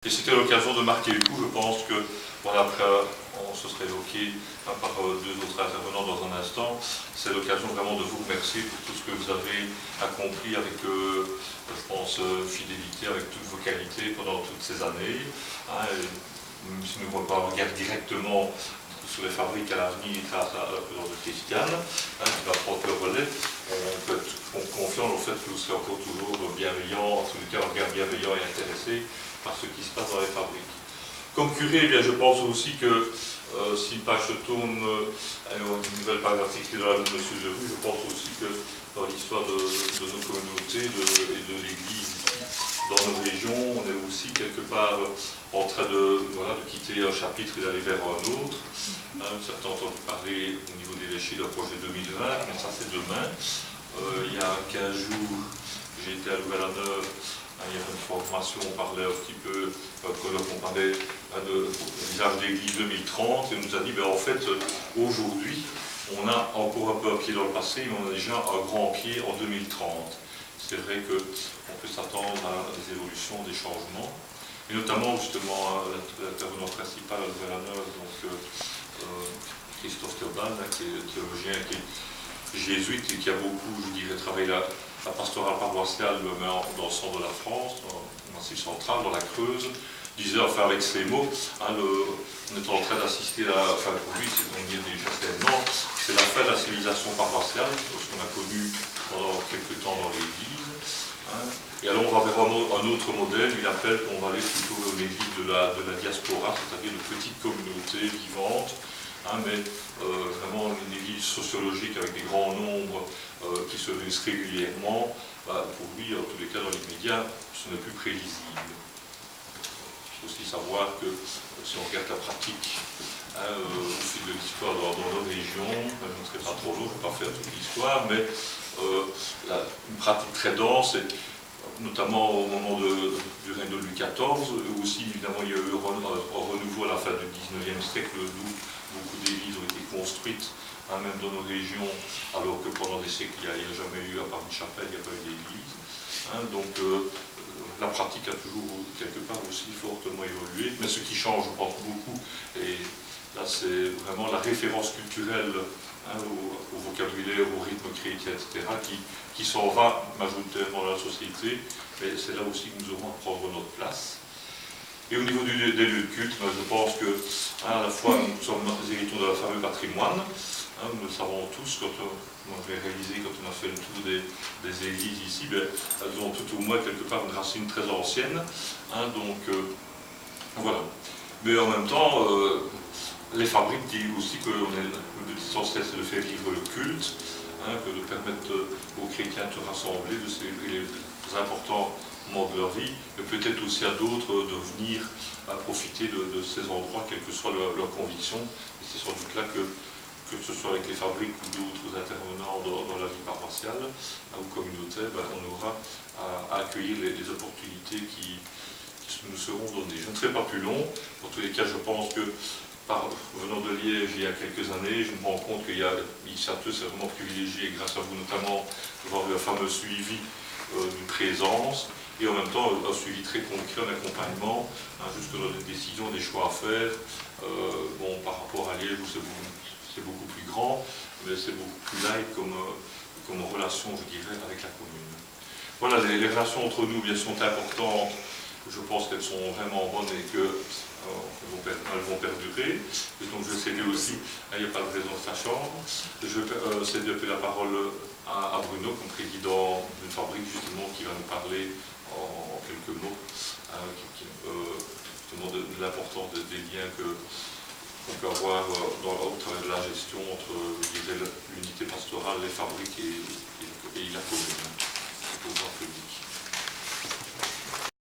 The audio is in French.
Et c'était l'occasion de marquer le coup. Je pense que, voilà, après, on se serait évoqué par deux autres intervenants dans un instant, c'est l'occasion vraiment de vous remercier pour tout ce que vous avez accompli avec, je pense, fidélité, avec toutes vos qualités pendant toutes ces années. Même si nous ne pouvons pas regarder directement sur les fabriques à l'avenir grâce à la présence de Christiane, qui va prendre le relais, on peut être confiant au fait que vous serez encore toujours bienveillant, en tous les cas un regard bienveillant et intéressé par ce qui se passe dans les fabriques. Comme curé, eh bien, je pense aussi que si une page se tourne, une nouvelle page articulée dans la vie de M. Leroux, je pense aussi que dans l'histoire de nos communautés et de l'Église dans nos régions, on est aussi quelque part en train de quitter un chapitre et d'aller vers un autre. Certains ont entendu parler au niveau des évêchés d'un projet 2020, mais ça c'est demain. Il y a 15 jours, j'ai été à Louvain-la-Neuve. Il y avait une formation, on parlait un petit peu, on parlait de visage d'église 2030, et on nous a dit, ben, en fait, aujourd'hui, on a encore un peu un pied dans le passé, mais on a déjà un grand pied en 2030. C'est vrai qu'on peut s'attendre à des évolutions, des changements, et notamment, justement, l'intervenant principal à Louvain-la-Neuve, donc Christophe Théobald, qui est théologien, qui est jésuite et qui a beaucoup, je dirais, travaillé la pastorale paroissiale dans le centre de la France, dans le Massif central, dans la Creuse, disait, enfin avec ces mots, on est en train d'assister à, enfin pour lui, c'est on y est déjà tellement, c'est la fin de la civilisation paroissiale, ce qu'on a connu pendant quelques temps dans l'Église. Et alors on va vers un autre modèle, il appelle qu'on va aller plutôt vers une église de la diaspora, c'est-à-dire de petites communautés vivantes, mais vraiment une église sociologique avec des grands nombres qui se réunissent régulièrement. Pour lui, en tous les cas dans l'immédiat, ce n'est plus prévisible. Il faut aussi savoir que si on regarde la pratique au fil de l'histoire dans nos régions, je ne serai pas trop long, je ne vais pas faire toute l'histoire, mais une pratique très dense, et notamment au moment du règne de Louis XIV, où aussi évidemment il y a eu un renouveau à la fin du XIXe siècle, d'où beaucoup d'églises ont été construites, même dans nos régions, alors que pendant des siècles il n'y a jamais eu, à part une chapelle, il n'y a pas eu d'église. Donc la pratique a toujours quelque part aussi fortement évolué, mais ce qui change, je pense, beaucoup, et là c'est vraiment la référence culturelle au vocabulaire, au rythme chrétien, etc., qui s'en va majoritairement dans la société, mais c'est là aussi que nous aurons à prendre notre place. Et au niveau des lieux de culte, je pense que, à la fois, nous sommes les héritons de la fameux patrimoine, nous le savons tous, quand on avait réalisé, quand on a fait le tour des églises ici, elles ont tout au moins quelque part une racine très ancienne, donc voilà. Mais en même temps, les fabriques disent aussi que le but essentiel c'est de faire vivre le culte, que de permettre aux chrétiens de se rassembler, de célébrer les importants moments de leur vie, mais peut-être aussi à d'autres de venir profiter de ces endroits, quelle que soit leur conviction. Et c'est sans doute là que ce soit avec les fabriques ou d'autres intervenants dans la vie paroissiale ou communautaire, on aura à accueillir les opportunités qui nous seront données. Je ne serai pas plus long. En tous les cas, je pense que venant de Liège il y a quelques années, je me rends compte qu'il y a Château, c'est vraiment privilégié, grâce à vous notamment, d'avoir eu un fameux suivi d'une présence, et en même temps un suivi très concret, un accompagnement, jusque dans des décisions, des choix à faire. Par rapport à Liège, où c'est beaucoup plus grand, mais c'est beaucoup plus light comme relation, je dirais, avec la commune. Voilà, les relations entre nous, bien, sont importantes. Je pense qu'elles sont vraiment bonnes et qu'elles vont perdurer. Et donc je cède aussi, il n'y a pas de raison de sa chambre, je cède un peu la parole à Bruno, comme président d'une fabrique justement qui va nous parler en quelques mots justement de l'importance des liens qu'on peut avoir au travers de la gestion entre l'unité pastorale, les fabriques et la commune, le pouvoir public.